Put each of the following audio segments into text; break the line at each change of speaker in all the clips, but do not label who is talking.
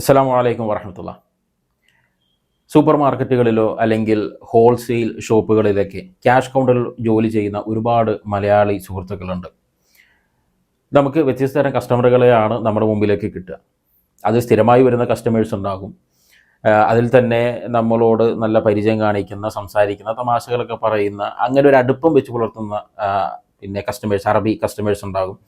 അസ്സലാമു അലൈക്കും വറഹ്മത്തുള്ളാഹി. സൂപ്പർ മാർക്കറ്റുകളിലോ അല്ലെങ്കിൽ ഹോൾസെയിൽ ഷോപ്പുകളിലൊക്കെ ക്യാഷ് കൗണ്ടറിൽ ജോലി ചെയ്യുന്ന ഒരുപാട് മലയാളി സുഹൃത്തുക്കളുണ്ട്. നമുക്ക് വ്യത്യസ്ത തരം കസ്റ്റമറുകളെയാണ് നമ്മുടെ മുമ്പിലേക്ക് കിട്ടുക. അത് സ്ഥിരമായി വരുന്ന കസ്റ്റമേഴ്സ് ഉണ്ടാകും. അതിൽ തന്നെ നമ്മളോട് നല്ല പരിചയം കാണിക്കുന്ന, സംസാരിക്കുന്ന, തമാശകളൊക്കെ പറയുന്ന, അങ്ങനെ ഒരു അടുപ്പം വെച്ച് പുലർത്തുന്ന കസ്റ്റമേഴ്സ്, അറബി കസ്റ്റമേഴ്സ് ഉണ്ടാകും.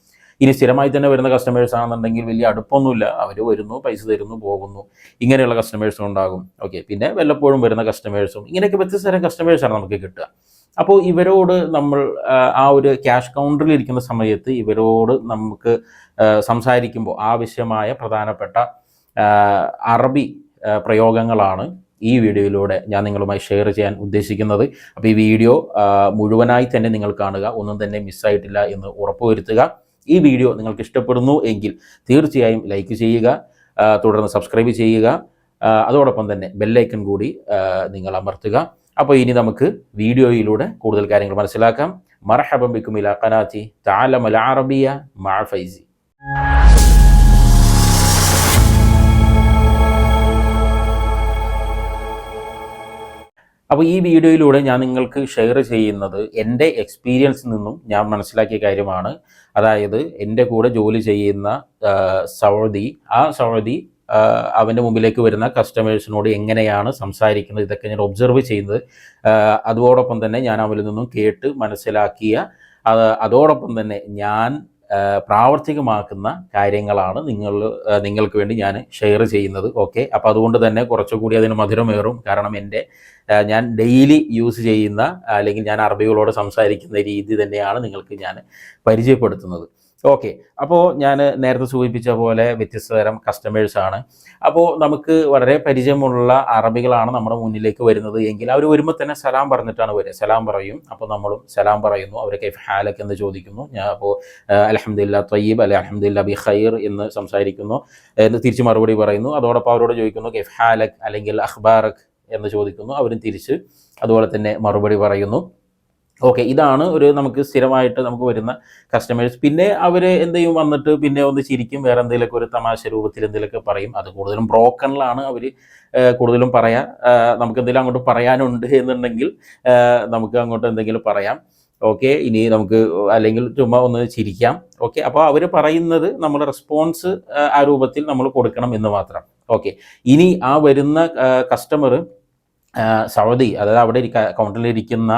ഇനി സ്ഥിരമായി തന്നെ വരുന്ന കസ്റ്റമേഴ്സ് ആണെന്നുണ്ടെങ്കിൽ വലിയ അടുപ്പമൊന്നുമില്ല, അവർ വരുന്നു, പൈസ തരുന്നു, പോകുന്നു, ഇങ്ങനെയുള്ള കസ്റ്റമേഴ്സും ഉണ്ടാകും. ഓക്കെ, പിന്നെ വല്ലപ്പോഴും വരുന്ന കസ്റ്റമേഴ്സും, ഇങ്ങനെയൊക്കെ വ്യത്യസ്ത തരം കസ്റ്റമേഴ്സാണ് നമുക്ക് കിട്ടുക. അപ്പോൾ ഇവരോട് നമ്മൾ ആ ഒരു ക്യാഷ് കൗണ്ടറിൽ ഇരിക്കുന്ന സമയത്ത് ഇവരോട് നമുക്ക് സംസാരിക്കുമ്പോൾ ആവശ്യമായ പ്രധാനപ്പെട്ട അറബി പ്രയോഗങ്ങളാണ് ഈ വീഡിയോയിലൂടെ ഞാൻ നിങ്ങളുമായി ഷെയർ ചെയ്യാൻ ഉദ്ദേശിക്കുന്നത്. അപ്പോൾ ഈ വീഡിയോ മുഴുവനായി തന്നെ നിങ്ങൾ കാണുക, ഒന്നും തന്നെ മിസ്സായിട്ടില്ല എന്ന് ഉറപ്പുവരുത്തുക. ഈ വീഡിയോ നിങ്ങൾക്ക് ഇഷ്ടപ്പെടുന്നു എങ്കിൽ തീർച്ചയായും ലൈക്ക് ചെയ്യുക, തുടർന്ന് സബ്സ്ക്രൈബ് ചെയ്യുക, അതോടൊപ്പം തന്നെ ബെല്ലൈക്കൺ കൂടി നിങ്ങൾ അമർത്തുക. അപ്പോൾ ഇനി നമുക്ക് വീഡിയോയിലൂടെ കൂടുതൽ കാര്യങ്ങൾ മനസ്സിലാക്കാം. മർഹബൻ ബിക്കും ഇലാ ഖനാതി തഅല്ലമൽ അറബിയ മഅ ഫൈസി. അപ്പോൾ ഈ വീഡിയോയിലൂടെ ഞാൻ നിങ്ങൾക്ക് ഷെയർ ചെയ്യുന്നത് എൻ്റെ എക്സ്പീരിയൻസിൽ നിന്നും ഞാൻ മനസ്സിലാക്കിയ കാര്യമാണ്. അതായത് എൻ്റെ കൂടെ ജോലി ചെയ്യുന്ന സൗദി അവൻ്റെ മുമ്പിലേക്ക് വരുന്ന കസ്റ്റമേഴ്സിനോട് എങ്ങനെയാണ് സംസാരിക്കുന്നത്, ഇതൊക്കെ ഞാൻ ഒബ്സർവ് ചെയ്യുന്നത്. അതോടൊപ്പം തന്നെ ഞാൻ അവരിൽ നിന്നും കേട്ട് മനസ്സിലാക്കിയ, അതോടൊപ്പം തന്നെ ഞാൻ പ്രാവർത്തികമാക്കുന്ന കാര്യങ്ങളാണ് നിങ്ങൾക്ക് വേണ്ടി ഞാൻ ഷെയർ ചെയ്യുന്നത്. ഓക്കെ, അപ്പോൾ അതുകൊണ്ട് തന്നെ കുറച്ചുകൂടി അതിന് മധുരമേറും. കാരണം ഞാൻ ഡെയിലി യൂസ് ചെയ്യുന്ന, അല്ലെങ്കിൽ ഞാൻ അറബികളോട് സംസാരിക്കുന്ന രീതി തന്നെയാണ് നിങ്ങൾക്ക് ഞാൻ പരിചയപ്പെടുത്തുന്നത്. ഓക്കെ, അപ്പോൾ ഞാൻ നേരത്തെ സൂചിപ്പിച്ച പോലെ വ്യത്യസ്ത തരം കസ്റ്റമേഴ്സാണ്. അപ്പോൾ നമുക്ക് വളരെ പരിചയമുള്ള അറബികളാണ് നമ്മുടെ മുന്നിലേക്ക് വരുന്നത് എങ്കിൽ അവർ വരുമ്പോൾ തന്നെ സലാം പറഞ്ഞിട്ടാണ് വരിക. സലാം പറയും, അപ്പോൾ നമ്മളും സലാം പറയുന്നു. അവർ കൈഫ് ഹാലക് എന്ന് ചോദിക്കുന്നു. ഞാൻ അപ്പോൾ അൽഹംദുലില്ലാ ത്വയ്യിബ് അല്ലെ അൽഹംദുലില്ലാ ബി ഖൈർ എന്ന് സംസാരിക്കുന്നു, എന്ന് തിരിച്ച് മറുപടി പറയുന്നു. അതോടൊപ്പം അവരോട് ചോദിക്കുന്നു കൈഫ് ഹാലക് അല്ലെങ്കിൽ അഖ്ബാറക് എന്ന് ചോദിക്കുന്നു. അവരും തിരിച്ച് അതുപോലെ തന്നെ മറുപടി പറയുന്നു. ഓക്കെ, ഇതാണ് നമുക്ക് സ്ഥിരമായിട്ട് നമുക്ക് വരുന്ന കസ്റ്റമേഴ്സ്. പിന്നെ അവർ എന്തെങ്കിലും വന്നിട്ട് പിന്നെ ഒന്ന് ചിരിക്കും, വേറെ എന്തെങ്കിലുമൊക്കെ ഒരു തമാശ രൂപത്തിൽ എന്തെങ്കിലുമൊക്കെ പറയും. അത് കൂടുതലും ബ്രോക്കണിലാണ് അവർ കൂടുതലും പറയാം. നമുക്ക് എന്തെങ്കിലും അങ്ങോട്ട് പറയാനുണ്ട് എന്നുണ്ടെങ്കിൽ നമുക്ക് അങ്ങോട്ട് എന്തെങ്കിലും പറയാം. ഓക്കെ, ഇനി നമുക്ക് അല്ലെങ്കിൽ ചുമ്മാ ഒന്ന് ചിരിക്കാം. ഓക്കെ, അപ്പോൾ അവർ പറയുന്നത് നമ്മൾ റെസ്പോൺസ് ആ രൂപത്തിൽ നമ്മൾ കൊടുക്കണം എന്ന് മാത്രം. ഓക്കെ, ഇനി ആ വരുന്ന കസ്റ്റമർ സൗദി, അതായത് അവിടെ കൗണ്ടറിലിരിക്കുന്ന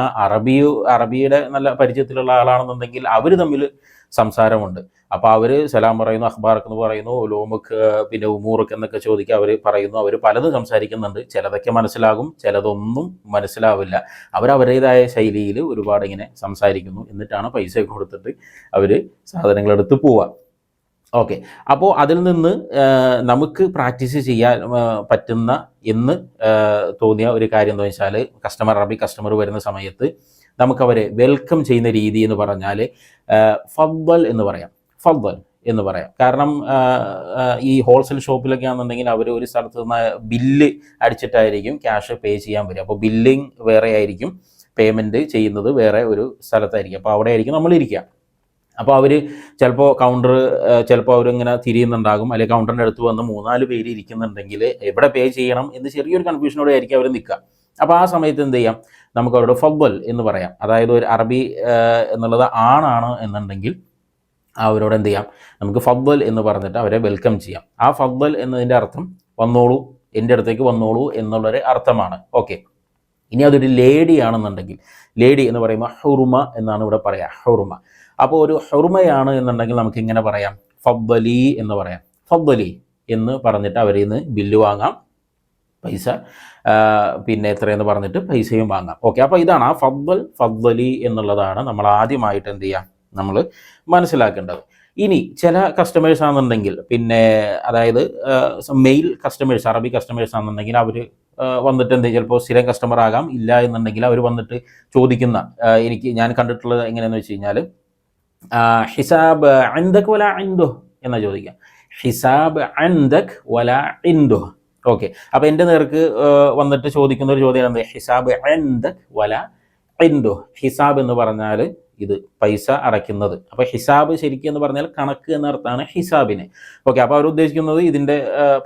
അറബിയുടെ നല്ല പരിചയത്തിലുള്ള ആളാണെന്നുണ്ടെങ്കിൽ അവർ തമ്മിൽ സംസാരമുണ്ട്. അപ്പോൾ അവർ സലാം പറയുന്നു, അഖ്ബാർക്ക് എന്ന് പറയുന്നു, ഉലൂമുക്ക് പിന്നെ ഉമൂർക്ക് എന്നൊക്കെ ചോദിക്കുക. അവർ പറയുന്നു, അവർ പലതും സംസാരിക്കുന്നുണ്ട്. ചിലതൊക്കെ മനസ്സിലാകും, ചിലതൊന്നും മനസ്സിലാവില്ല. അവരവരുടേതായ ശൈലിയിൽ ഒരുപാട് ഇങ്ങനെ സംസാരിക്കുന്നു. എന്നിട്ടാണ് പൈസ കൊടുത്തിട്ട് അവർ സാധനങ്ങളെടുത്ത് പോവുക. ഓക്കെ, അപ്പോൾ അതിൽ നിന്ന് നമുക്ക് പ്രാക്ടീസ് ചെയ്യാൻ പറ്റുന്ന എന്ന് തോന്നിയ ഒരു കാര്യം എന്താ വെച്ചാൽ, അറബി കസ്റ്റമർ വരുന്ന സമയത്ത് നമുക്കവരെ വെൽക്കം ചെയ്യുന്ന രീതി എന്ന് പറഞ്ഞാൽ ഫദ്ദൽ എന്ന് പറയാം. ഫദ്ദൽ എന്ന് പറയാം. കാരണം ഈ ഹോൾസെയിൽ ഷോപ്പിലൊക്കെ ആണെന്നുണ്ടെങ്കിൽ അവർ ഒരു സ്ഥലത്ത് നിന്ന് ബില്ല് അടിച്ചിട്ടായിരിക്കും ക്യാഷ് പേ ചെയ്യാൻ വരിക. അപ്പോൾ ബില്ലിങ് വേറെ ആയിരിക്കും, പേയ്മെൻറ്റ് ചെയ്യുന്നത് വേറെ ഒരു സ്ഥലത്തായിരിക്കും. അപ്പോൾ അവിടെ ആയിരിക്കും നമ്മളിരിക്കുക. അപ്പോൾ അവർ ചിലപ്പോൾ ചിലപ്പോൾ അവരിങ്ങനെ തിരിയുന്നുണ്ടാകും, അല്ലെങ്കിൽ കൗണ്ടറിൻ്റെ അടുത്ത് വന്ന് 3-4 പേര് ഇരിക്കുന്നുണ്ടെങ്കിൽ എവിടെ പേ ചെയ്യണം എന്ന് ചെറിയൊരു കൺഫ്യൂഷനോടെ ആയിരിക്കും അവർ നിൽക്കുക. അപ്പോൾ ആ സമയത്ത് എന്ത് ചെയ്യാം, നമുക്ക് അവരോട് ഫദ്ദൽ എന്ന് പറയാം. അതായത് ഒരു അറബി എന്നുള്ളത് ആണാണ് എന്നുണ്ടെങ്കിൽ അവരോട് എന്ത് ചെയ്യാം, നമുക്ക് ഫദ്ദൽ എന്ന് പറഞ്ഞിട്ട് അവരെ വെൽക്കം ചെയ്യാം. ആ ഫദ്ദൽ എന്നതിൻ്റെ അർത്ഥം വന്നോളൂ, എൻ്റെ അടുത്തേക്ക് വന്നോളൂ എന്നുള്ളൊരു അർത്ഥമാണ്. ഓക്കെ, ഇനി അതൊരു ലേഡി ആണെന്നുണ്ടെങ്കിൽ, ലേഡി എന്ന് പറയുമ്പോൾ ഹുറുമ എന്നാണ് ഇവിടെ പറയുക, ഹുറുമ. അപ്പോൾ ഒരു ഹുറുമയാണ് എന്നുണ്ടെങ്കിൽ നമുക്ക് ഇങ്ങനെ പറയാം, ഫദ്ദലി എന്ന് പറയാം. ഫദ്ദലി എന്ന് പറഞ്ഞിട്ട് അവരിൽ നിന്ന് ബില്ല് വാങ്ങാം, പൈസ പിന്നെ എത്രയെന്ന് പറഞ്ഞിട്ട് പൈസയും വാങ്ങാം. ഓക്കെ, അപ്പോൾ ഇതാണ് ആ ഫദ്ദലി എന്നുള്ളതാണ് നമ്മൾ ആദ്യമായിട്ട് എന്ത് ചെയ്യാം, നമ്മൾ മനസ്സിലാക്കേണ്ടത്. ഇനി ചില കസ്റ്റമേഴ്സ് ആണെന്നുണ്ടെങ്കിൽ അതായത് മെയിൽ കസ്റ്റമേഴ്സ്, അറബി കസ്റ്റമേഴ്സ് ആണെന്നുണ്ടെങ്കിൽ അവർ വന്നിട്ട് ചിലപ്പോൾ സ്ഥിരം കസ്റ്റമർ ആകാം, ഇല്ല എന്നുണ്ടെങ്കിൽ അവർ വന്നിട്ട് ചോദിക്കുന്ന, ഞാൻ കണ്ടിട്ടുള്ളത് എങ്ങനെയാണെന്ന് വെച്ച് കഴിഞ്ഞാൽ, ഹിസാബ് അൻദക് വല ഇൻദു എന്നാ ചോദിക്കാം. ഹിസാബ് അൻദക് വല ഇൻദു. ഓക്കെ, അപ്പോൾ എൻ്റെ നേർക്ക് വന്നിട്ട് ചോദിക്കുന്ന ഒരു ചോദ്യം എന്ത്, ഹിസാബ് അൻദക് വല ഇൻദു. ഹിസാബ് എന്ന് പറഞ്ഞാൽ ഇത് പൈസ അടയ്ക്കുന്നത്. അപ്പോൾ ഹിസാബ് ശരിക്കും എന്ന് പറഞ്ഞാൽ കണക്ക് എന്ന അർത്ഥമാണ് ഹിസാബിന്. ഓക്കെ, അപ്പോൾ അവർ ഉദ്ദേശിക്കുന്നത് ഇതിൻ്റെ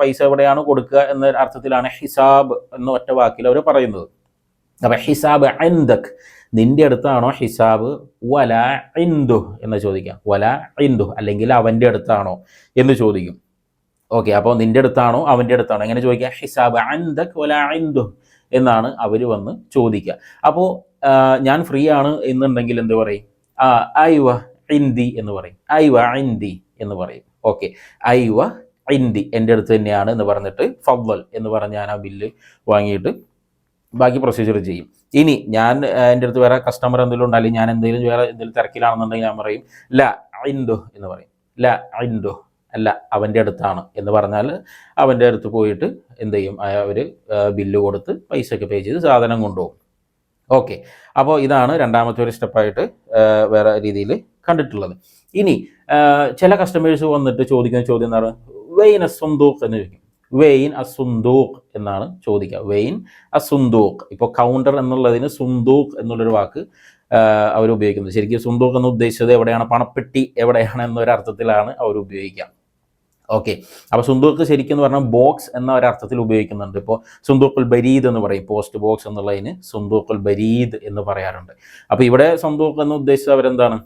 പൈസ എവിടെയാണ് കൊടുക്കുക എന്ന അർത്ഥത്തിലാണ് ഹിസാബ് എന്ന ഒറ്റ വാക്കിൽ അവർ പറയുന്നത്. അപ്പോൾ ഹിസാബ് ഇൻദക്, നിൻ്റെ അടുത്താണോ ഹിസാബ്, വല ഇൻദു എന്ന് ചോദിക്കാം. വല ഇൻദു അല്ലെങ്കിൽ അവൻ്റെ അടുത്താണോ എന്ന് ചോദിക്കും. ഓക്കെ, അപ്പോൾ നിൻ്റെ അടുത്താണോ അവൻ്റെ അടുത്താണോ എങ്ങനെ ചോദിക്കുക? ഹിസാബ് ഇൻദക് വല ഇൻദു എന്നാണ് അവർ വന്ന് ചോദിക്കുക. അപ്പോൾ ഞാൻ ഫ്രീ ആണ് എന്നുണ്ടെങ്കിൽ എന്ത് പറയും? ഐവ ഇൻദി എന്ന് പറയും. ഐവ ഇൻദി എന്ന് പറയും. ഓക്കെ, ഐവ ഇൻദി എൻ്റെ അടുത്ത് തന്നെയാണ് എന്ന് പറഞ്ഞിട്ട് ഫവ്വൽ എന്ന് പറഞ്ഞ് ഞാൻ ആ ബില്ല് വാങ്ങിയിട്ട് ബാക്കി പ്രൊസീജിയർ ചെയ്യും. ഇനി ഞാൻ എൻ്റെ അടുത്ത് വേറെ കസ്റ്റമർ എന്തെങ്കിലും ഉണ്ട്, അല്ലെങ്കിൽ ഞാൻ എന്തെങ്കിലും വേറെ എന്തെങ്കിലും തിരക്കിലാണെന്നുണ്ടെങ്കിൽ ഞാൻ പറയും ല ഇൻദു എന്ന് പറയും. ല ഇൻദു അല്ല, അവൻ്റെ അടുത്താണ് എന്ന് പറഞ്ഞാൽ അവൻ്റെ അടുത്ത് പോയിട്ട് എന്ത് ചെയ്യും? അവർ ബില്ല് കൊടുത്ത് പൈസയൊക്കെ പേ ചെയ്ത് സാധനം കൊണ്ടുപോകും. ഓക്കെ, അപ്പോൾ ഇതാണ് രണ്ടാമത്തെ ഒരു സ്റ്റെപ്പായിട്ട് വേറെ രീതിയിൽ കണ്ടിട്ടുള്ളത്. ഇനി ചില കസ്റ്റമേഴ്സ് വന്നിട്ട് ചോദിക്കുന്ന ചോദ്യം എന്താണ്? വെയിൻ അസുന്ദൂഖ് എന്ന് ചോദിക്കും. വെയിൻ അസുന്ദൂഖ് എന്നാണ് ചോദിക്കുക. വെയിൻ അസുന്ദൂഖ്. ഇപ്പോൾ കൗണ്ടർ എന്നുള്ളതിന് സുന്ദൂഖ് എന്നുള്ളൊരു വാക്ക് അവർ ഉപയോഗിക്കുന്നത്. ശരിക്കും സുന്ദൂഖ് എന്ന് ഉദ്ദേശിച്ചത് എവിടെയാണ്? പണപ്പെട്ടി എവിടെയാണ് എന്നൊരർത്ഥത്തിലാണ് അവർ ഉപയോഗിക്കുക. ഓക്കെ, അപ്പോൾ സുന്ദൂഖ് ശരിക്കും എന്ന് പറഞ്ഞാൽ ബോക്സ് എന്ന ഒരർത്ഥത്തിൽ ഉപയോഗിക്കുന്നുണ്ട്. ഇപ്പോൾ സുന്ദൂഖുൽ ബരീദ് എന്ന് പറയും. പോസ്റ്റ് ബോക്സ് എന്നുള്ളതിന് സുന്ദൂഖുൽ ബരീദ് എന്ന് പറയാറുണ്ട്. അപ്പോൾ ഇവിടെ സുന്ദൂഖ് എന്ന് ഉദ്ദേശിച്ചത് അവരെന്താണ്?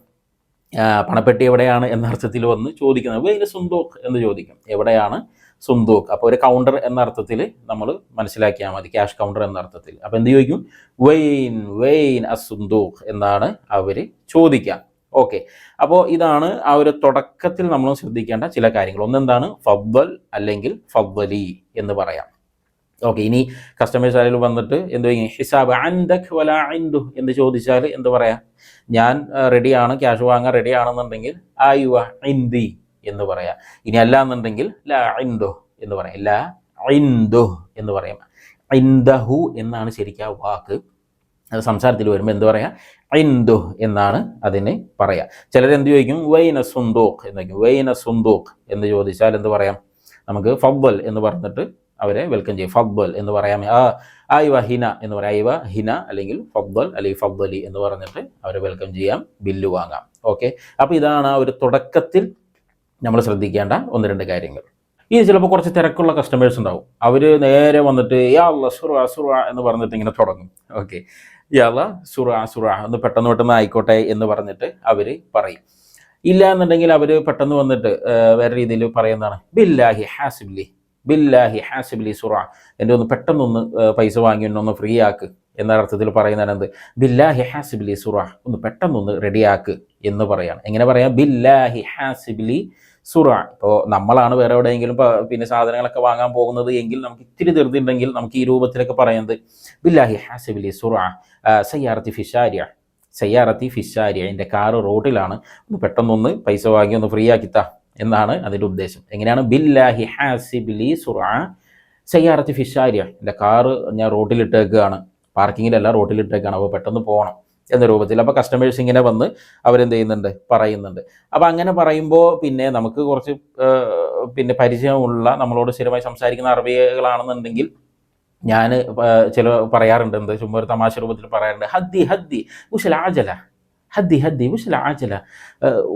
പണപ്പെട്ടി എവിടെയാണ് എന്ന അർത്ഥത്തിൽ വന്ന് ചോദിക്കുന്നത്. വെയിൻ സുന്ദൂഖ് എന്ന് ചോദിക്കും. എവിടെയാണ് സുന്ദൂഖ്? അപ്പോൾ ഒരു കൗണ്ടർ എന്ന അർത്ഥത്തിൽ നമ്മൾ മനസ്സിലാക്കിയാൽ മതി, ക്യാഷ് കൗണ്ടർ എന്ന അർത്ഥത്തിൽ. അപ്പോൾ എന്ത് ചോദിക്കും? വെയിൻ അസുന്ദൂഖ് എന്നാണ് അവർ ചോദിക്കുക. ഓക്കെ, അപ്പോൾ ഇതാണ് ആ ഒരു തുടക്കത്തിൽ നമ്മൾ ശ്രദ്ധിക്കേണ്ട ചില കാര്യങ്ങൾ. ഒന്നെന്താണ്? ഫവ്വൽ അല്ലെങ്കിൽ ഫവ്വലി എന്ന് പറയാം. ഓക്കെ, ഇനി കസ്റ്റമേഴ്സ് ആയാലും വന്നിട്ട് എന്ത് ചെയ്യും? ഹിസാബ് ഇൻദക് വല ഇൻദു എന്ന് ചോദിച്ചാൽ എന്ത് പറയാം? ഞാൻ റെഡിയാണ്, ക്യാഷ് വാങ്ങാൻ റെഡിയാണെന്നുണ്ടെങ്കിൽ ഐവ ഇൻദി എന്ന് പറയാം. ഇനി അല്ല എന്നുണ്ടെങ്കിൽ ല ഇൻദു എന്ന് പറയാം. ല ഇൻദു എന്ന് പറയാം. ഇൻദഹു എന്നാണ് ശരിക്കും ആ വാക്ക്. അത് സംസാരത്തിൽ വരുമ്പോൾ എന്ത് പറയാം? ഇൻദു എന്നാണ് അതിന് പറയാം. ചിലരെന്ത് ചോദിക്കും? വൈന സുന്ദൂഖ് എന്ന് ചോദിക്കും. വൈന സുന്ദൂഖ് എന്ന് ചോദിച്ചാൽ എന്ത് പറയാം? നമുക്ക് ഫവ്വൽ എന്ന് പറഞ്ഞിട്ട് അവരെ വെൽക്കം ചെയ്യും. ഫവ്വൽ എന്ന് പറയാം. ഐവ ഹിന എന്ന് പറയാം. ഐവ ഹിന അല്ലെങ്കിൽ ഫവ്വൽ അല്ലെങ്കിൽ ഫവ്വലി എന്ന് പറഞ്ഞിട്ട് അവരെ വെൽക്കം ചെയ്യാം, ബില്ല് വാങ്ങാം. ഓക്കെ, അപ്പോൾ ഇതാണ് ആ ഒരു തുടക്കത്തിൽ നമ്മൾ ശ്രദ്ധിക്കേണ്ട ഒന്ന് രണ്ട് കാര്യങ്ങൾ. ഇനി ചിലപ്പോൾ കുറച്ച് തിരക്കുള്ള കസ്റ്റമേഴ്സ് ഉണ്ടാവും. അവർ നേരെ വന്നിട്ട് യാ അല്ലാ സുറ എന്ന് പറഞ്ഞിട്ട് ഇങ്ങനെ തുടങ്ങും. ഓക്കെ, യാ അല്ലാ സുറ ഒന്ന് പെട്ടെന്ന് ആയിക്കോട്ടെ എന്ന് പറഞ്ഞിട്ട് അവർ പറയും. ഇല്ല എന്നുണ്ടെങ്കിൽ അവർ പെട്ടെന്ന് വന്നിട്ട് വേറെ രീതിയിൽ പറയുന്നതാണ് ബില്ലാഹി ഹാസിബ്ലി സുറ, എൻ്റെ ഒന്ന് പെട്ടെന്നൊന്ന് പൈസ വാങ്ങി ഒന്ന് ഫ്രീ ആക്ക് എന്ന അർത്ഥത്തിൽ പറയുന്നതാണ് എന്ത്? ബില്ലാഹി ഹാസിബ്ലി സുറ, ഒന്ന് പെട്ടെന്നൊന്ന് റെഡിയാക്ക് എന്ന് പറയാണ്. എങ്ങനെ പറയാം? ബില്ലാഹി ഹാസിബ്ലി സുറ. ഇപ്പോൾ നമ്മളാണ് വേറെ എവിടെയെങ്കിലും പിന്നെ സാധനങ്ങളൊക്കെ വാങ്ങാൻ പോകുന്നത് എങ്കിൽ നമുക്ക് ഇത്തിരി ധൃതി ഉണ്ടെങ്കിൽ നമുക്ക് ഈ രൂപത്തിലൊക്കെ പറയുന്നത് ബില്ലാഹി ഹാസിബ്ലി സുറ സയ്യാറത്തി ഫിഷാരിയ, എൻ്റെ കാറ് റോഡിലാണ്, ഒന്ന് പെട്ടെന്നൊന്ന് പൈസ വാങ്ങി ഒന്ന് ഫ്രീ ആക്കിത്താ എന്നാണ് അതിൻ്റെ ഉദ്ദേശം. എങ്ങനെയാണ്? ബില്ലാഹി ഹാസിബ്ലി സുറ സയ്യാറത്തി ഫിഷാരിയ, എൻ്റെ കാറ് ഞാൻ റോഡിലിട്ടേക്കാണ്, പാർക്കിങ്ങിലല്ല റോഡിലിട്ടേക്കാണ്, അപ്പോൾ പെട്ടെന്ന് പോകണം എന്ന രൂപത്തിൽ. അപ്പോൾ കസ്റ്റമേഴ്സ് ഇങ്ങനെ വന്ന് അവരെന്ത് ചെയ്യുന്നുണ്ട്? പറയുന്നുണ്ട്. അപ്പോൾ അങ്ങനെ പറയുമ്പോൾ പിന്നെ നമുക്ക് കുറച്ച് പിന്നെ പരിചയമുള്ള നമ്മളോട് സ്ഥിരമായി സംസാരിക്കുന്ന അറബികളാണെന്നുണ്ടെങ്കിൽ ഞാൻ ചില പറയാറുണ്ട്, എന്ത് ചുമ്മാ ഒരു തമാശ രൂപത്തിൽ പറയാറുണ്ട്, ഹദ്ദി ഉശൽ ആജല,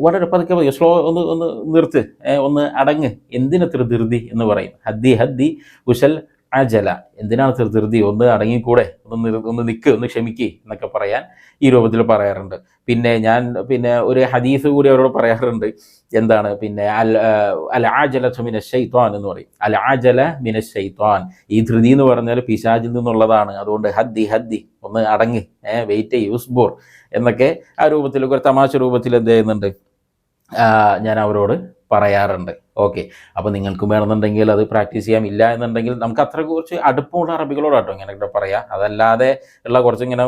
വളരെ പതുക്കെ സ്ലോ ഒന്ന് നിർത്ത്, ഒന്ന് അടങ്ങ്, എന്തിനത്ര ധൃതി എന്ന് പറയും. ഹദ്ദി ഉശൽ അജല, എന്തിനാണ് ധൃതി, ഒന്ന് അടങ്ങിക്കൂടെ, ഒന്ന് നിൽക്ക്, ഒന്ന് ക്ഷമിക്ക് എന്നൊക്കെ പറയാൻ ഈ രൂപത്തിൽ പറയാറുണ്ട്. പിന്നെ ഞാൻ ഒരു ഹദീസ് കൂടി അവരോട് പറയാറുണ്ട്. എന്താണ്? പിന്നെ അൽ ആജല മിന ശൈത്വാൻ എന്ന് പറയും. അൽ ആജല മിന ശൈത്വാൻ, ഈ ധൃതി എന്ന് പറഞ്ഞാൽ പിശാചിൽ നിന്നുള്ളതാണ്. അതുകൊണ്ട് ഹദ്ദി ഒന്ന് അടങ്ങ്, വെയിറ്റ് ചെയ്യ്, ഉസ്ബൂർ എന്നൊക്കെ ആ രൂപത്തിൽ ഒരു തമാശ രൂപത്തിൽ എന്ത് ചെയ്യുന്നുണ്ട്? ഞാൻ അവരോട് പറയാറുണ്ട്. ഓക്കെ, അപ്പോൾ നിങ്ങൾക്കും വേണമെന്നുണ്ടെങ്കിൽ അത് പ്രാക്ടീസ് ചെയ്യാം. ഇല്ല എന്നുണ്ടെങ്കിൽ നമുക്ക് അത്ര കുറച്ച് അടുപ്പമുള്ള അറബികളോടാട്ടോ ഇങ്ങനെ പറയാം. അതല്ലാതെ ഉള്ള കുറച്ചിങ്ങനെ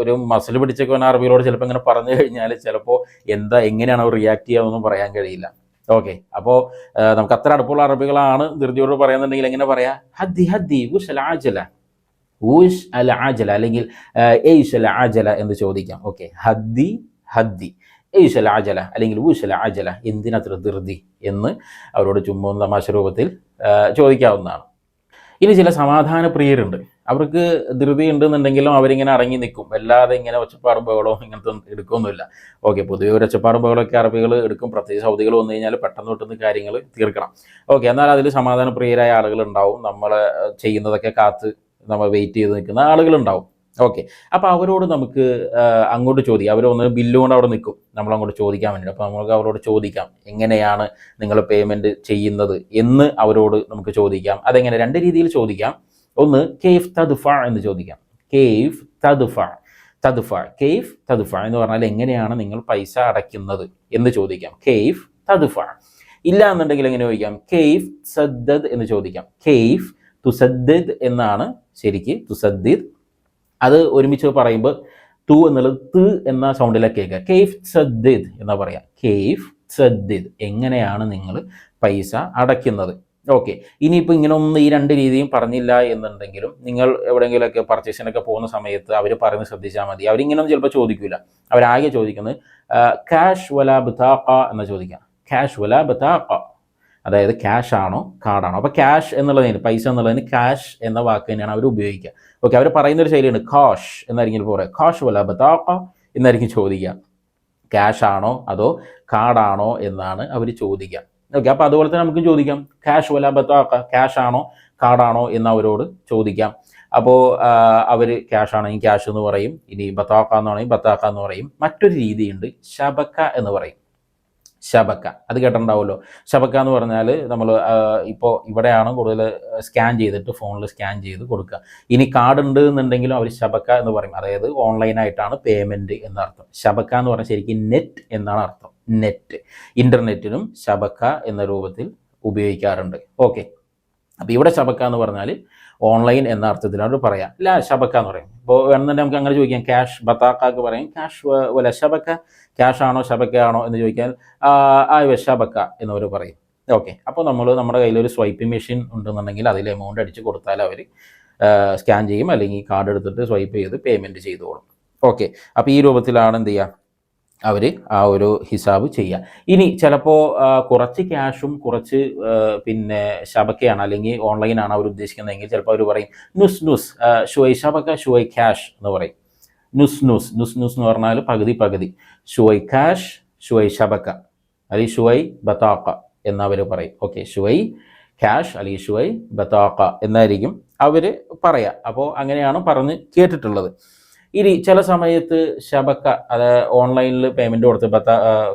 ഒരു മസിൽ പിടിച്ചൊക്കെ അറബികളോട് ചിലപ്പോൾ ഇങ്ങനെ പറഞ്ഞു കഴിഞ്ഞാൽ ചിലപ്പോൾ എങ്ങനെയാണ് അവർ റിയാക്ട് ചെയ്യാമെന്നൊന്നും പറയാൻ കഴിയില്ല. ഓക്കെ, അപ്പോൾ നമുക്ക് അത്ര അടുപ്പമുള്ള അറബികളാണ് ധൃതിയോട് പറയുന്നുണ്ടെങ്കിൽ എങ്ങനെ പറയാം? ഹദ്ദി ഉഷ് അൽ ആജല അല്ലെങ്കിൽ ഏഷ് അൽ ആജല എന്ന് ചോദിക്കാം. ഓക്കെ, ഹദ്ദി ഏഷ് അൽ ആജല അല്ലെങ്കിൽ ഊഷ് അൽ ആജല, എന്തിനത്ര ധൃതി എന്ന് അവരോട് ചുമ്മാ തമാശ രൂപത്തിൽ ചോദിക്കാവുന്നതാണ്. ഇനി ചില സമാധാന പ്രിയരുണ്ട്. അവർക്ക് ധൃതി ഉണ്ടെന്നുണ്ടെങ്കിലും അവരിങ്ങനെ അടങ്ങി നിൽക്കും. വല്ലാതെ ഇങ്ങനെ ഒച്ചപ്പാടും ബഹളവും ഇങ്ങനത്തെ എടുക്കുകയൊന്നുമില്ല. ഓക്കെ, പൊതുവെ ഒരു ഒച്ചപ്പാടും ബഹളമൊക്കെ അറബികൾ എടുക്കും. പ്രത്യേകിച്ച് സൗദികൾ വന്നു കഴിഞ്ഞാൽ പെട്ടെന്ന് പെട്ടെന്ന് കാര്യങ്ങൾ തീർക്കണം. ഓക്കെ, എന്നാൽ അതിൽ സമാധാന പ്രിയരായ ആളുകളുണ്ടാവും. നമ്മൾ ചെയ്യുന്നതൊക്കെ കാത്ത് നമ്മൾ വെയിറ്റ് ചെയ്ത് നിൽക്കുന്ന ആളുകളുണ്ടാവും. ഓക്കെ, അപ്പോൾ അവരോട് നമുക്ക് അങ്ങോട്ട് ചോദിക്കാം. അവർ ഒന്ന് ബില്ല് കൊണ്ട് അവിടെ നിൽക്കും, നമ്മളങ്ങോട്ട് ചോദിക്കാൻ വേണ്ടി. അപ്പോൾ നമുക്ക് അവരോട് ചോദിക്കാം, എങ്ങനെയാണ് നിങ്ങൾ പേയ്മെൻറ്റ് ചെയ്യുന്നത് എന്ന് അവരോട് നമുക്ക് ചോദിക്കാം. അതെങ്ങനെ? രണ്ട് രീതിയിൽ ചോദിക്കാം. ഒന്ന്, കെയ്ഫ് തദ്ഫ എന്ന് ചോദിക്കാം. കെയ്ഫ് തദ്ഫ കെയ്ഫ് തദ്ഫ എന്ന് പറഞ്ഞാൽ എങ്ങനെയാണ് നിങ്ങൾ പൈസ അടയ്ക്കുന്നത് എന്ന് ചോദിക്കാം. കെയ്ഫ് തദ്ഫ. ഇല്ല എന്നുണ്ടെങ്കിൽ എങ്ങനെ ചോദിക്കാം? കെയ്ഫ് തുസദ്ദിദ് എന്ന് ചോദിക്കാം. കെയ്ഫ് തുസദ്ദിദ് എന്നാണ് ശരിക്ക്, തുസദ്ദിദ്. അത് ഒരുമിച്ച് പറയുമ്പോൾ തു എന്നുള്ളത് ത് എന്ന സൗണ്ടിലേക്ക് കേൾക്കുക. കെയ്ഫ് തുസദ്ദിദ് എന്നാ പറയാം. കെയ്ഫ് തുസദ്ദിദ്, എങ്ങനെയാണ് നിങ്ങൾ പൈസ അടയ്ക്കുന്നത്. ഓക്കെ, ഇനിയിപ്പോൾ ഇങ്ങനെ ഒന്നും ഈ രണ്ട് രീതിയും പറഞ്ഞില്ല എന്നുണ്ടെങ്കിലും നിങ്ങൾ എവിടെയെങ്കിലുമൊക്കെ പർച്ചേസിനൊക്കെ പോകുന്ന സമയത്ത് അവർ പറയുന്നത് ശ്രദ്ധിച്ചാൽ മതി. അവരിങ്ങനെയൊന്നും ചിലപ്പോൾ ചോദിക്കില്ല. അവരാകെ ചോദിക്കുന്നത് ക്യാഷ് വലാ ബതാഖ എന്ന് ചോദിക്കാം. ക്യാഷ് വലാ ബതാഖ, അതായത് ക്യാഷ് ആണോ കാർഡാണോ. അപ്പോൾ ക്യാഷ് എന്നുള്ളതിന്, പൈസ എന്നുള്ളതിന് ക്യാഷ് എന്ന വാക്ക് തന്നെയാണ് അവർ ഉപയോഗിക്കുക. ഓക്കെ, അവർ പറയുന്നൊരു ശൈലിയുണ്ട്. ഖാഷ് എന്നായിരിക്കും പറയുക. ഖാഷ് വലാ ബതാഖ എന്നായിരിക്കും ചോദിക്കുക. ക്യാഷ് ആണോ അതോ കാർഡാണോ എന്നാണ് അവർ ചോദിക്കുക. ഓക്കെ, അപ്പോൾ അതുപോലെ തന്നെ നമുക്ക് ചോദിക്കാം, ക്യാഷ് വലാ ബതാഖ, ക്യാഷ് ആണോ കാർഡാണോ എന്ന് അവരോട് ചോദിക്കാം. അപ്പോൾ അവർ ക്യാഷ് ആണെങ്കിൽ ക്യാഷ് എന്ന് പറയും. ഇനി ബതാഖ എന്നാണെങ്കിൽ ബതാഖ എന്ന് പറയും. മറ്റൊരു രീതിയുണ്ട്, ശബക്ക എന്ന് പറയും. ശബക്ക, അത് കേട്ടിട്ടുണ്ടാവുമല്ലോ. ശബക്ക എന്ന് പറഞ്ഞാൽ നമ്മൾ ഇപ്പോൾ ഇവിടെയാണ് കൂടുതൽ സ്കാൻ ചെയ്തിട്ട് ഫോണിൽ സ്കാൻ ചെയ്ത് കൊടുക്കുക. ഇനി കാർഡ് ഉണ്ട് എന്നുണ്ടെങ്കിലും അവർ ശബക്ക എന്ന് പറയും. അതായത് ഓൺലൈനായിട്ടാണ് പേയ്മെൻറ്റ് എന്നർത്ഥം. ശബക്ക എന്ന് പറഞ്ഞാൽ ശരിക്കും നെറ്റ് എന്നാണ് അർത്ഥം. നെറ്റ്, ഇൻ്റർനെറ്റിനും ശബക്ക എന്ന രൂപത്തിൽ ഉപയോഗിക്കാറുണ്ട്. ഓക്കെ, അപ്പോൾ ഇവിടെ ശബക്ക എന്ന് പറഞ്ഞാൽ ഓൺലൈൻ എന്ന അർത്ഥത്തിലാണ് പറയാം. അല്ല, ശബക്ക എന്ന് പറയും. ഇപ്പോൾ വേണമെന്നുണ്ടെങ്കിൽ നമുക്ക് അങ്ങനെ ചോദിക്കാം. ക്യാഷ് ബതാഖാക്ക് പറയും ക്യാഷ് വല ശബക്ക, ക്യാഷ് ആണോ ശബക്ക ആണോ എന്ന് ചോദിക്കാൻ ശബക്ക എന്നവർ പറയും. ഓക്കെ, അപ്പോൾ നമ്മൾ നമ്മുടെ കയ്യിലൊരു സ്വൈപ്പിംഗ് മെഷീൻ ഉണ്ടെന്നുണ്ടെങ്കിൽ അതിൽ എമൗണ്ട് അടിച്ച് കൊടുത്താൽ അവർ സ്കാൻ ചെയ്യും, അല്ലെങ്കിൽ കാർഡ് എടുത്തിട്ട് സ്വൈപ്പ് ചെയ്ത് പേയ്മെൻറ്റ് ചെയ്തോളും. ഓക്കെ, അപ്പോൾ ഈ രൂപത്തിലാണ് എന്ത് ചെയ്യുക, അവർ ആ ഒരു ഹിസാബ് ചെയ്യുക. ഇനി ചിലപ്പോൾ കുറച്ച് ക്യാഷും കുറച്ച് പിന്നെ ശബക്കയാണ് അല്ലെങ്കിൽ ഓൺലൈനാണ് അവർ ഉദ്ദേശിക്കുന്നതെങ്കിൽ ചിലപ്പോൾ അവർ പറയും നുസ് നുസ് ഷുവൈ ശബക്ക ഷുവൈ ക്യാഷ് എന്ന് പറയും. നുസ് നുസ് എന്ന് പറഞ്ഞാൽ പകുതി പകുതി. ഷുവൈ ക്യാഷ് ഷുവൈ ശബക്ക അല്ലെങ്കിൽ ഷുവൈ ബതാഖ എന്നവർ പറയും. ഓക്കെ, ഷുവൈ ക്യാഷ് അല്ലെങ്കിൽ ഷുവൈ ബതാഖ എന്നായിരിക്കും അവർ പറയുക. അപ്പോൾ അങ്ങനെയാണ് പറഞ്ഞ് കേട്ടിട്ടുള്ളത്. ഇനി ചില സമയത്ത് ശബക്ക, അത് ഓൺലൈനിൽ പേയ്മെൻറ്റ് കൊടുത്ത്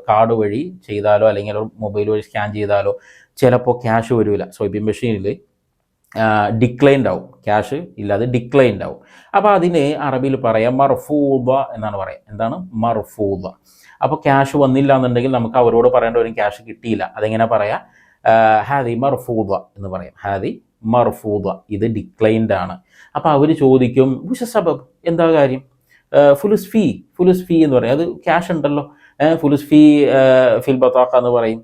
കാർഡ് വഴി ചെയ്താലോ അല്ലെങ്കിൽ മൊബൈൽ വഴി സ്കാൻ ചെയ്താലോ ചിലപ്പോൾ ക്യാഷ് വരില്ല. സ്വൈപ്പിംഗ് മെഷീനിൽ ഡിക്ലൈൻഡ് ആവും, ക്യാഷ് ഇല്ലാതെ ഡിക്ലൈൻഡ് ആവും. അപ്പോൾ അതിന് അറബിയിൽ പറയാം മർഫൂദ എന്നാണ് പറയുക. എന്താണ് മർഫൂദ? അപ്പോൾ ക്യാഷ് വന്നില്ല എന്നുണ്ടെങ്കിൽ നമുക്ക് അവരോട് പറയേണ്ട വരും ക്യാഷ് കിട്ടിയില്ല. അതെങ്ങനെ പറയാം? ഹാദി മർഫൂദ എന്ന് പറയാം. ഹാദി മർഫൂദ, ഇത് ഡിക്ലൈൻഡ് ആണ്. അപ്പോൾ അവർ ചോദിക്കും വിഷ സബബ്, എന്താ കാര്യം? ഫുലുസ് ഫീ എന്ന് പറയും. അത് ക്യാഷ് ഉണ്ടല്ലോ, ഫുലുസ് ഫീ ഫിൽ ബതാഖ എന്ന് പറയും.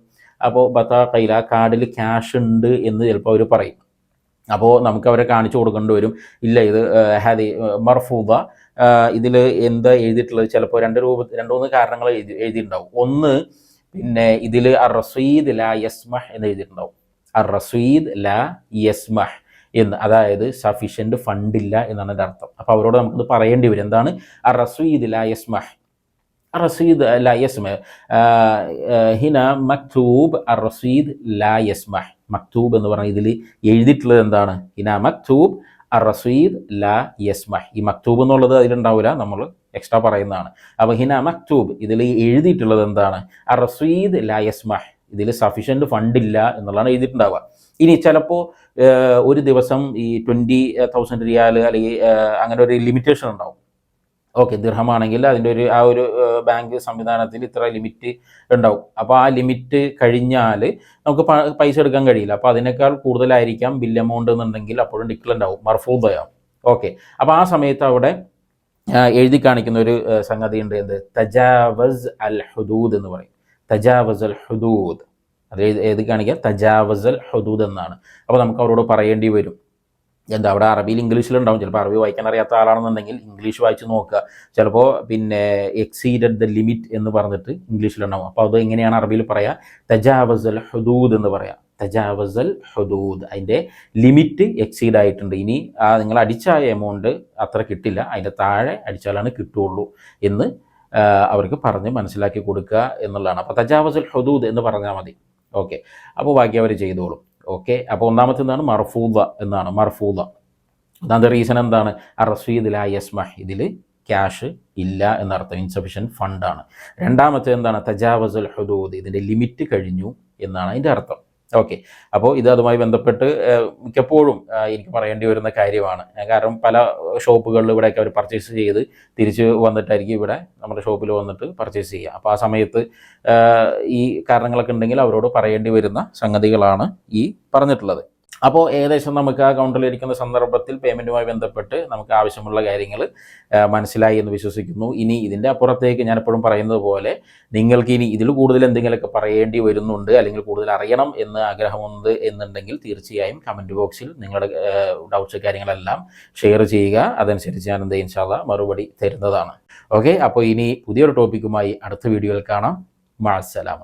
അപ്പോൾ ബതാഖയിൽ ആ കാർഡിൽ ക്യാഷ് ഉണ്ട് എന്ന് ചിലപ്പോൾ അവർ പറയും. അപ്പോൾ നമുക്ക് അവരെ കാണിച്ചു കൊടുക്കേണ്ടി വരും. ഇല്ല, ഇത് ഹാദി മർഫൂദ, ഇതിൽ എന്താ എഴുതിയിട്ടുള്ളത്? ചിലപ്പോൾ രണ്ട് മൂന്ന് കാരണങ്ങൾ എഴുതിയിട്ടുണ്ടാവും. ഒന്ന്, പിന്നെ ഇതിൽ റസീദ് ലാ യസ്മഹ് എന്ന് എഴുതിയിട്ടുണ്ടാവും. റസീദ് ലാ യസ്മഹ് എന്ന്, അതായത് സഫീഷ്യൻറ്റ് ഫണ്ടില്ല എന്നാണ് എൻ്റെ അർത്ഥം. അപ്പോൾ അവരോട് നമുക്കത് പറയേണ്ടി വരും. എന്താണ് റസീദ് ലാ യസ്മഹ്? റസീദ് ലാ യസ്മഹ് ഹിന മക്തൂബ് റസീദ് ലാ യസ്മഹ്. മക്തൂബ് എന്ന് പറഞ്ഞാൽ ഇതിൽ എഴുതിയിട്ടുള്ളത് എന്താണ്? ഹിന മക്തൂബ് റസീദ് ലാ യസ്മഹ്. ഈ മക്തൂബ് എന്നുള്ളത് അതിലുണ്ടാവില്ല, നമ്മൾ എക്സ്ട്രാ പറയുന്നതാണ്. അപ്പോൾ ഹിന മക്തൂബ്, ഇതിൽ എഴുതിയിട്ടുള്ളത് എന്താണ്? റസീദ് ലാ യസ്മഹ്, ഇതിൽ സഫീഷ്യൻറ്റ് ഫണ്ടില്ല എന്നുള്ളതാണ് എഴുതിയിട്ടുണ്ടാവുക. ഇനി ചിലപ്പോൾ ഒരു ദിവസം ഈ 20,000 റിയാൽ അല്ലെങ്കിൽ അങ്ങനെ ഒരു ലിമിറ്റേഷൻ ഉണ്ടാവും. ഓക്കെ, ദിർഹമാണെങ്കിൽ അതിൻ്റെ ആ ഒരു ബാങ്ക് സംവിധാനത്തിൽ ഇത്ര ലിമിറ്റ് ഉണ്ടാവും. അപ്പോൾ ആ ലിമിറ്റ് കഴിഞ്ഞാൽ നമുക്ക് പൈസ എടുക്കാൻ കഴിയില്ല. അപ്പോൾ അതിനേക്കാൾ കൂടുതലായിരിക്കാം ബിൽ എമൗണ്ട് എന്നുണ്ടെങ്കിൽ അപ്പോഴും ഡിക്ലൈൻഡ് ആവും, മർഫൂദയാവും. ഓക്കെ, അപ്പോൾ ആ സമയത്ത് അവിടെ എഴുതി കാണിക്കുന്ന ഒരു സംഗതി ഉണ്ട്. എന്ത്? തജാവസ് അൽ ഹുദൂദ് എന്ന് പറയും. തജാവസ് അൽ ഹുദൂദ്, അത് ഏത് കാണിക്കുക? തജാവസ് അൽ ഹുദൂദ് എന്നാണ്. അപ്പോൾ നമുക്ക് അവരോട് പറയേണ്ടി വരും. എന്താ, അവിടെ അറബിയിൽ ഇംഗ്ലീഷിലുണ്ടാവും. ചിലപ്പോൾ അറബി വായിക്കാൻ അറിയാത്ത ആളാണെന്നുണ്ടെങ്കിൽ ഇംഗ്ലീഷ് വായിച്ച് നോക്കുക. ചിലപ്പോൾ പിന്നെ എക്സീഡഡ് ദ ലിമിറ്റ് എന്ന് പറഞ്ഞിട്ട് ഇംഗ്ലീഷിലുണ്ടാവും. അപ്പോൾ അത് എങ്ങനെയാണ് അറബിയിൽ പറയുക? തജാവസ് അൽ ഹുദൂദ് എന്ന് പറയാം. തജാവസൽ ഹുദൂദ്, അതിൻ്റെ ലിമിറ്റ് എക്സീഡ് ആയിട്ടുണ്ട്, ഇനി നിങ്ങൾ അടിച്ച എമൗണ്ട് അത്ര കിട്ടില്ല, അതിൻ്റെ താഴെ അടിച്ചാലാണ് കിട്ടുള്ളൂ എന്ന് അവർക്ക് പറഞ്ഞ് മനസ്സിലാക്കി കൊടുക്കുക എന്നുള്ളതാണ്. അപ്പോൾ തജാവസുൽ ഹുദൂദ് എന്ന് പറഞ്ഞാൽ മതി. ഓക്കെ, അപ്പോൾ ബാക്കി അവർ ചെയ്തോളും. ഓക്കെ, അപ്പോൾ ഒന്നാമത്തെ എന്താണ്? മർഫൂദ എന്നാണ്. മർഫൂദ അതിൻ്റെ റീസൺ എന്താണ്? റസീദ് ലാ യസ്മഹ്, ഇതിൽ ക്യാഷ് ഇല്ല എന്നർത്ഥം, ഇൻസഫിഷ്യൻറ്റ് ഫണ്ടാണ്. രണ്ടാമത്തെ എന്താണ്? തജാവസുൽ ഹുദൂദ്, ഇതിൻ്റെ ലിമിറ്റ് കഴിഞ്ഞു എന്നാണ് അതിൻ്റെ അർത്ഥം. ഓക്കെ, അപ്പോൾ ഇത് അതുമായി ബന്ധപ്പെട്ട് മിക്കപ്പോഴും എനിക്ക് പറയേണ്ടി വരുന്ന കാര്യമാണ്. കാരണം പല ഷോപ്പുകളിൽ ഇവിടെയൊക്കെ അവർ പർച്ചേസ് ചെയ്ത് തിരിച്ച് വന്നിട്ടായിരിക്കും ഇവിടെ നമ്മുടെ ഷോപ്പിൽ വന്നിട്ട് പർച്ചേസ് ചെയ്യുക. അപ്പോൾ ആ സമയത്ത് ഈ കാരണങ്ങളൊക്കെ ഉണ്ടെങ്കിൽ അവരോട് പറയേണ്ടി വരുന്ന സംഗതികളാണ് ഈ പറഞ്ഞിട്ടുള്ളത്. അപ്പോൾ ഏകദേശം നമുക്ക് ആ അക്കൗണ്ടിലിരിക്കുന്ന സന്ദർഭത്തിൽ പേയ്മെൻറ്റുമായി ബന്ധപ്പെട്ട് നമുക്ക് ആവശ്യമുള്ള കാര്യങ്ങൾ മനസ്സിലായി എന്ന് വിശ്വസിക്കുന്നു. ഇനി ഇതിൻ്റെ അപ്പുറത്തേക്ക് ഞാൻ എപ്പോഴും പറയുന്നത് പോലെ നിങ്ങൾക്ക് ഇനി ഇതിൽ കൂടുതൽ എന്തെങ്കിലുമൊക്കെ പറയേണ്ടി വരുന്നുണ്ട്, അല്ലെങ്കിൽ കൂടുതൽ അറിയണം എന്ന് ആഗ്രഹമുണ്ട് എന്നുണ്ടെങ്കിൽ തീർച്ചയായും കമൻറ്റ് ബോക്സിൽ നിങ്ങളുടെ ഡൗട്ട്സ് കാര്യങ്ങളെല്ലാം ഷെയർ ചെയ്യുക. അതനുസരിച്ച് ഞാൻ എന്ത് ഇൻഷാ അല്ലാഹ് മറുപടി തരുന്നതാണ്. ഓക്കെ, അപ്പോൾ ഇനി പുതിയൊരു ടോപ്പിക്കുമായി അടുത്ത വീഡിയോയിൽ കാണാം. മഅസ്സലാമ.